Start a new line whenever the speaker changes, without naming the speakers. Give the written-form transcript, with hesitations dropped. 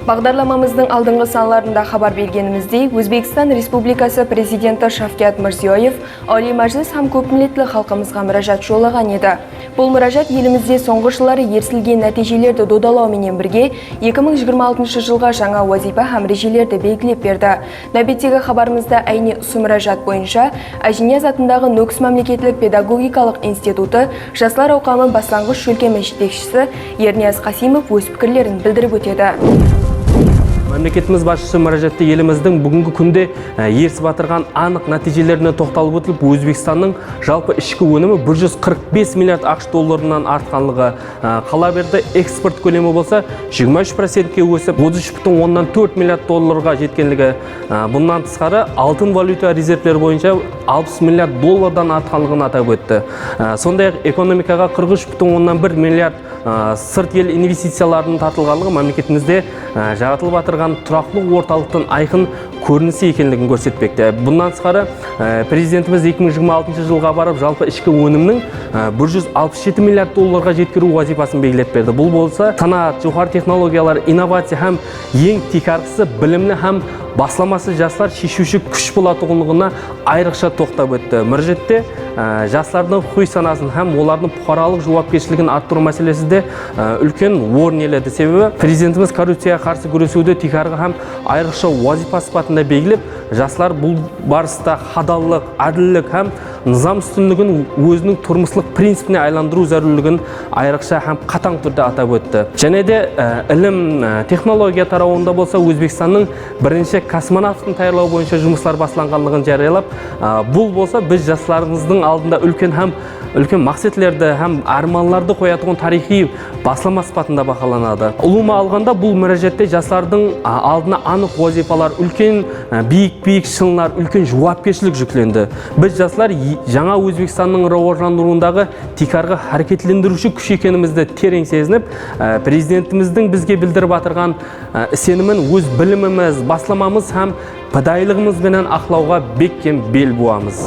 Бағдарламамыздың алдыңғы саналарында хабар бергеніміздей, Өзбекстан Республикасы президенті Шавкат Мирзиёев Oliy Majlis ham көп милләтле халқымызға mürajaat жолдаған еді. Бұл mürajaat елімізде соңғы жылдары ерсілген нәтижелерді додалаумен бірге 2026 жылға жаңа вазифа һәм режелерді белгілеп берді. Нәбеттегі хабарымызда әйне ұсы mürajaat бойынша Ажинияз атындағы Нөкс мемлекеттік педагогикалық институты жастар ауқамы бастаңғыш өлкеме жетекшісі Ернияз Қасимов өз пікірлерін білдіріп өтеді.
Мемлекетіміз басшысы mürajaatта еліміздің бүгінгі күнде ерсі батырған анық нәтижелеріне тоқталып өтіліп, Өзбекстанның жалпы ішкі өнімі 145 миллиард ақш долларынан артқанлығы, қала берді экспорт көлемі болса 23%-ке өсіп 33,4 миллиард долларға жеткенлігі. Бұнан тысқары алтын валюта резервлері бойынша 60 миллиард доллардан артқанлығын атап өтті. Сондай-ақ экономикаға 43,1 миллиард сырт ел инвестицияларының тартылғанлығы мемлекетімізде жаратылып атырған тұрақтылық орталықтың айқын көрінісі екенлігін көрсетпекте. Бұндан тысқары президентіміз 2026 жылға барып жалпы ішкі өнімнің 167 миллиард долларға жеткіру вазифасын белгілеп берді. Бұл болса санат, жоғары технологиялар, инновация һәм ең текарғысы білімні һәм басламасы жастар шешуші күш болатығынлығына айрықша тоқтап өтті. Mürajaatте жастардың құй санасын һәм олардың бұқаралық жауапкершілігін арттыру мәселесі де үлкен орын иеледі. Себебі президентіміз коррупцияға қарсы күресуді текарғы һәм айрықша вазифа сипатында белгілеп, жастар бұл барыста хадаллық, әділдік һәм низам үстінлігін өзінің тұрмыслық принципіне айландыру зәрулігін айрықша һәм қатаң түрде атап өтті. Және де ілім, технология тарауында болса Өзбекстанның бірінші космонавтын таярлау бойынша жұмыслар басланғанлығын жариялап, бұл болса біз жастарымыздың алдында үлкен мақсатларды һәм арманларды қоятын тарихи баслама сипатында бағаланады. Ұлыма алғанда бұл mürajaatте жастардың алдына анық вазифалар, үлкен биік шыңдар, үлкен жауапкершілік жүкленді. Біз жастар жаңа Өзбекстанның рауажландыруындағы текарғы әрекетлендіруші күш екенімізді терең сезініп, президентіміздің бізге білдіріп атырған сенімін өз біліміміз, басламамыз һәм педайлығымыз бенен ақлауға беккен бел буамыз.